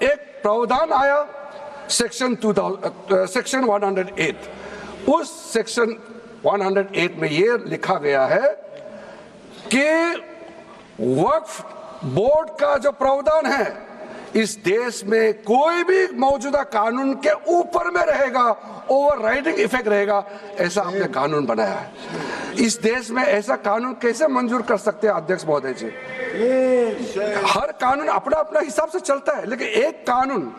एक प्रावधान आया सेक्शन 108। उस सेक्शन 108 में ये लिखा गया है कि वक्फ बोर्ड का जो प्रावधान है इस देश में कोई भी मौजूदा कानून के ऊपर में रहेगा, ओवरराइडिंग इफेक्ट रहेगा। ऐसा आपने कानून बनाया है। इस देश में ऐसा कानून कैसे मंजूर कर सकते हैं अध्यक्ष महोदय जी? हर कानून अपना अपना हिसाब से चलता है, लेकिन एक कानून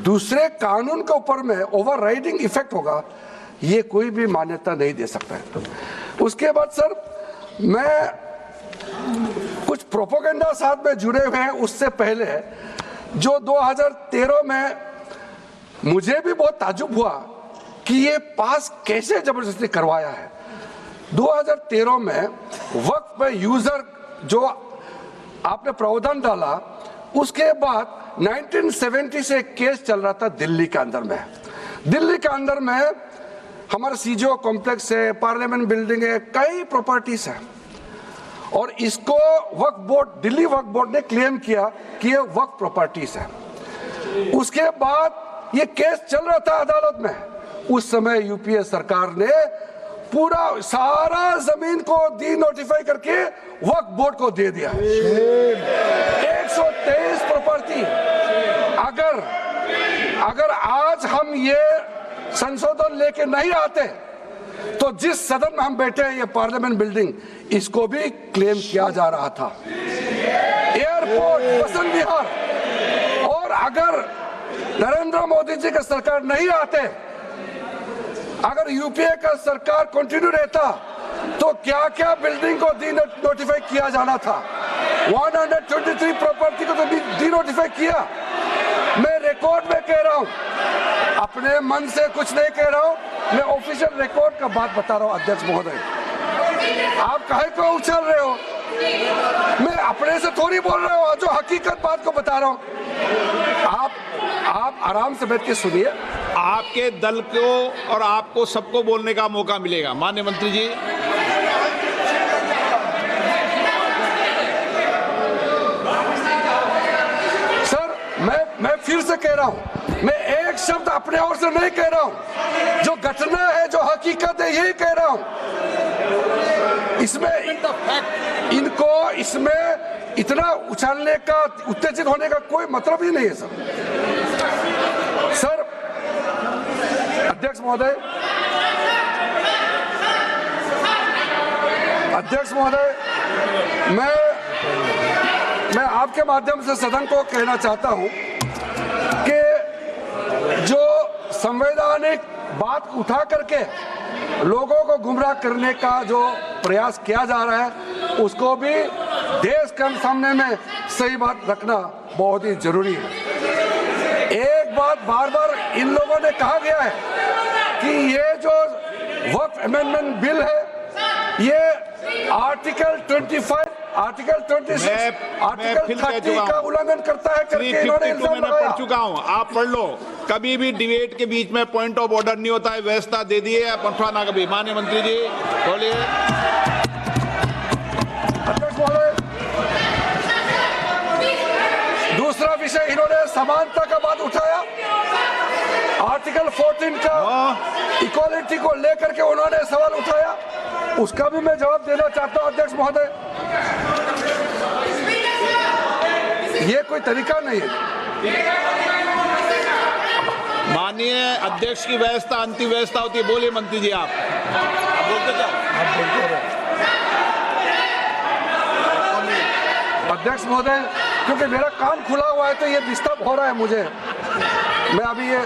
दूसरे कानून के ऊपर में ओवरराइडिंग इफेक्ट होगा, ये कोई भी मान्यता नहीं दे सकता है। उसके बाद सर, मैं कुछ प्रोपेगेंडा साथ में जुड़े हुए हैं। उससे पहले जो 2013 में मुझे भी बहुत ताज्जुब हुआ कि ये पास कैसे जबरदस्ती करवाया है। 2013 में वक्फ पे यूजर जो आपने प्रावधान डाला, उसके बाद 1970 से एक केस चल रहा था दिल्ली के अंदर में। दिल्ली के अंदर में हमारा सीजीओ कॉम्प्लेक्स है, पार्लियामेंट बिल्डिंग है, कई प्रॉपर्टीज है, और इसको वक्फ बोर्ड, दिल्ली वक्फ बोर्ड ने क्लेम किया कि ये वक्फ प्रॉपर्टीज है। उसके बाद ये केस चल रहा था अदालत में। उस समय यूपीए सरकार ने पूरा सारा जमीन को डी नोटिफाई करके वक्फ बोर्ड को दे दिया। 123 प्रॉपर्टी। अगर आज हम ये संशोधन लेके नहीं आते तो जिस सदन में हम बैठे हैं, ये पार्लियामेंट बिल्डिंग, इसको भी क्लेम किया जा रहा था। एयरपोर्ट, बसंत विहार, और अगर नरेंद्र मोदी जी का सरकार नहीं आते, अगर यूपीए का सरकार कंटिन्यू रहता, तो क्या क्या बिल्डिंग को डी नोटिफाई किया जाना था। 123 प्रॉपर्टी को तो डी नोटिफाई किया। मैं रिकॉर्ड में कह रहा हूं, अपने मन से कुछ नहीं कह रहा हूं, मैं ऑफिशियल रिकॉर्ड का बात बता रहा हूं। अध्यक्ष महोदय, आप काहे को उछल रहे हो? मैं अपने से थोड़ी बोल रहा हूं, जो हकीकत बात को बता रहा हूं। आप आराम से बैठ के सुनिए। आपके दल को और आपको सबको बोलने का मौका मिलेगा। माननीय मंत्री जी, सर, मैं फिर से कह रहा हूं, मैं एक शब्द अपने ओर से नहीं कह रहा हूं। जो घटना है, जो हकीकत है, यही कह रहा हूं। इनको इसमें इतना उछालने का, उत्तेजित होने का कोई मतलब ही नहीं है सर। अध्यक्ष महोदय, मैं आपके माध्यम से सदन को कहना चाहता हूं कि जो संवैधानिक बात उठा करके लोगों को गुमराह करने का जो प्रयास किया जा रहा है, उसको भी देश के सामने में सही बात रखना बहुत ही जरूरी है। एक बात बार बार इन लोगों ने कहा गया है कि ये जो वक्फ अमेंडमेंट बिल है, ये आर्टिकल 25, आर्टिकल 26, आर्टिकल 30 का उल्लंघन करता है करके इन्होंने इल्जाम लगाया। पढ़ चुका हूं, आप पढ़ लो। कभी भी डिबेट के बीच में पॉइंट ऑफ ऑर्डर नहीं होता है। व्यवस्था दे दी है, पठवा ना कभी। माननीय मंत्री जी बोलिए। अध्यक्ष महोदय, दूसरा विषय इन्होंने समानता का बात उठाया। आर्टिकल 14 का इक्वालिटी को लेकर के उन्होंने सवाल उठाया, उसका भी मैं जवाब देना चाहता हूं। अध्यक्ष महोदय, ये कोई तरीका नहीं है। माननीय अध्यक्ष की व्यवस्था अंतिम व्यवस्था होती है। बोलिए मंत्री जी, आप बोलते जाओ। अध्यक्ष महोदय, क्योंकि मेरा कान खुला हुआ है तो ये डिस्टर्ब हो रहा है मुझे। मैं अभी ये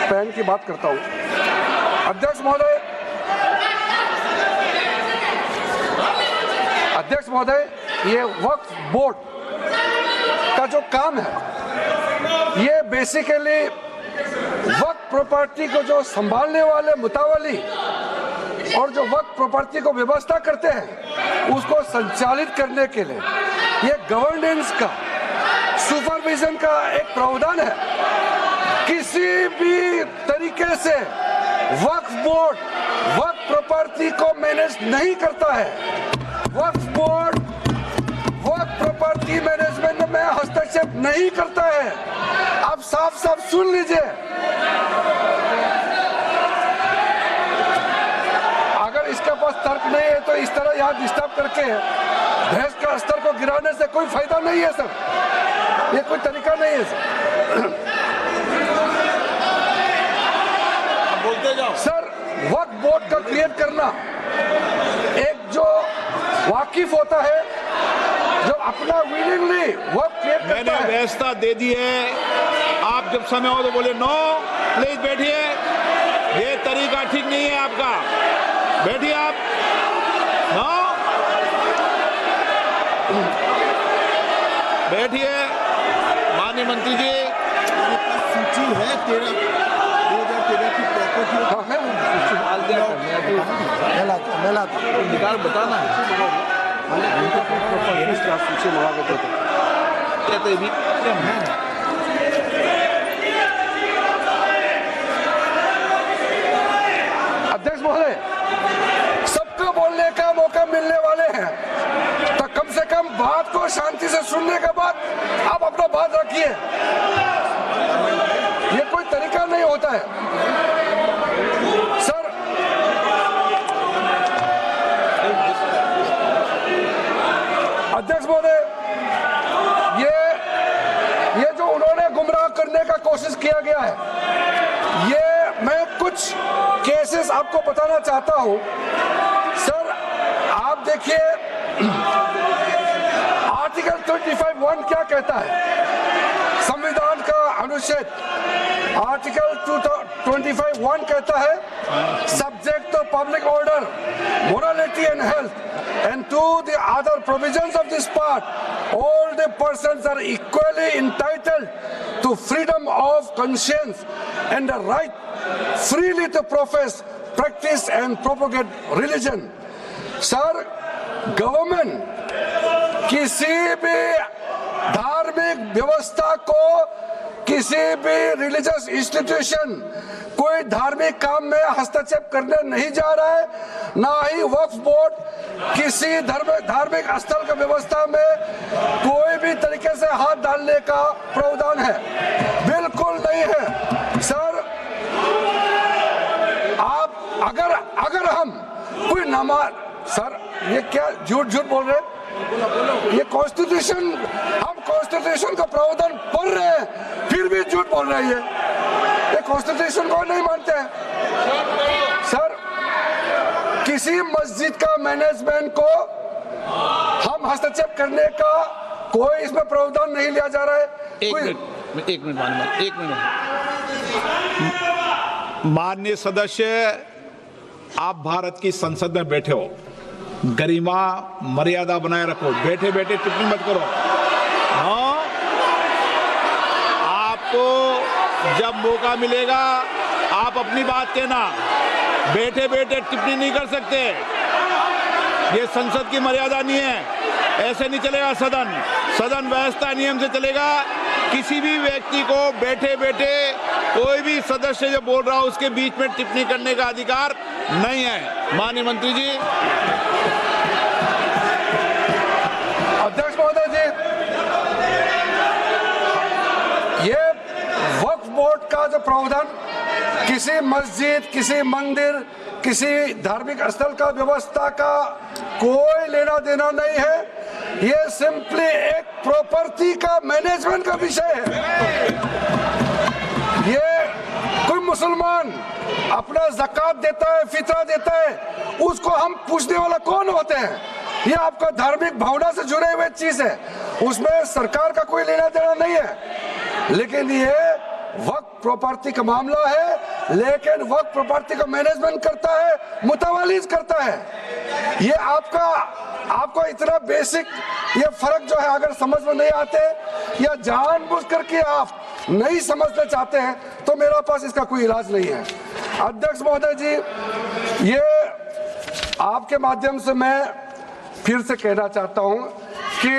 पेन की बात करता हूं। अध्यक्ष महोदय, ये वक्फ बोर्ड का जो काम है, ये बेसिकली वक्फ प्रॉपर्टी को जो संभालने वाले मुतावली और जो वक्फ प्रॉपर्टी को व्यवस्था करते हैं, उसको संचालित करने के लिए ये गवर्नेंस का, सुपरविजन का एक प्रावधान है। किसी भी तरीके से वक्फ बोर्ड वक्फ प्रॉपर्टी को मैनेज नहीं करता है। वक्फ बोर्ड वक्फ प्रॉपर्टी मैनेजमेंट में हस्तक्षेप नहीं करता है। आप साफ साफ सुन लीजिए, अगर इसके पास तर्क नहीं है तो इस तरह यहाँ डिस्टर्ब करके बहस का स्तर को गिराने से कोई फायदा नहीं है सर, ये कोई तरीका नहीं है सर। बोलते जाओ सर, वक्फ बोर्ड का क्रिएट करना, एक जो वाकिफ होता है, जो अपना विलिंगली वक्फ क्रिएट करता मैंने है। व्यवस्था दे दी है, आप जब समय हो तो बोले नो, प्लीज बैठिए, ये तरीका ठीक नहीं है आपका, बैठिए आप। नो, बैठिए माननीय मंत्री जी। सूची है 2013 की प्रॉपर्टी हाँ, है। मैं लाता निकाल बताना सूची मंगा के देते हैं। कहते भी अध्यक्ष महोदय, सबको बोलने का मौका मिलने वाले हैं, तो कम से कम बात को शांति से सुनने के बाद आप अपना बात रखिए, ये कोई तरीका नहीं होता है सर। अध्यक्ष महोदय, ये जो उन्होंने गुमराह करने का कोशिश किया गया है, ये मैं कुछ केसेस आपको बताना चाहता हूं सर। आप देखिए आर्टिकल 25(1) क्या कहता है, संविधान का अनुच्छेद आर्टिकल 25(1) कहता है, subject to public order, morality and health and to the other provisions of this part, all the persons are equally entitled to freedom of conscience and the right freely to profess, practice and propagate religion. Sir, government किसी भी धार्मिक व्यवस्था को, किसी भी religious institution, कोई धार्मिक काम में हस्तक्षेप करने नहीं जा रहा है, ना ही वक्फ बोर्ड किसी धार्मिक स्थल की व्यवस्था में कोई भी तरीके से हाथ डालने का प्रावधान है, बिल्कुल नहीं है सर। आप अगर हम कोई नमाज, सर ये क्या झूठ बोल रहे हैं, ये कॉन्स्टिट्यूशन, हम कॉन्स्टिट्यूशन का प्रावधान पढ़ रहे हैं, फिर भी झूठ बोल रहे हैं, ये कॉन्स्टिट्यूशन को नहीं मानते हैं सर। किसी मस्जिद का मैनेजमेंट को हम हस्तक्षेप करने का कोई इसमें प्रावधान नहीं लिया जा रहा है। एक मिनट माननीय सदस्य, आप भारत की संसद में बैठे हो, गरिमा मर्यादा बनाए रखो, बैठे बैठे टिप्पणी मत करो। हाँ, आपको जब मौका मिलेगा आप अपनी बात कहना, बैठे बैठे टिप्पणी नहीं कर सकते, ये संसद की मर्यादा नहीं है, ऐसे नहीं चलेगा सदन। सदन व्यवस्था नियम से चलेगा। किसी भी व्यक्ति को बैठे बैठे कोई भी सदस्य जो बोल रहा हो उसके बीच में टिप्पणी करने का अधिकार नहीं है। माननीय मंत्री जी। अध्यक्ष महोदय जी, ये वक्फ बोर्ड का जो प्रावधान किसी मस्जिद, किसी मंदिर, किसी धार्मिक स्थल का व्यवस्था का कोई लेना देना नहीं है, ये सिंपली एक प्रॉपर्टी का मैनेजमेंट का विषय है। ये कोई मुसलमान अपना ज़कात देता है, फितरा देता है, उसको हम पूछने वाला कौन होते हैं? ये आपका धार्मिक भावना से जुड़े हुए चीज है, उसमें सरकार का कोई लेना देना नहीं है। लेकिन ये वक्फ प्रॉपर्टी का मामला है, लेकिन वक्फ प्रॉपर्टी का मैनेजमेंट करता है, मुतवालिज करता है। ये आपको इतना बेसिक ये फर्क जो है अगर समझ में नहीं आते या जानबूझ करके आप नहीं समझना चाहते हैं तो मेरा पास इसका कोई इलाज नहीं है। अध्यक्ष महोदय जी, ये आपके माध्यम से मैं फिर से कहना चाहता हूं कि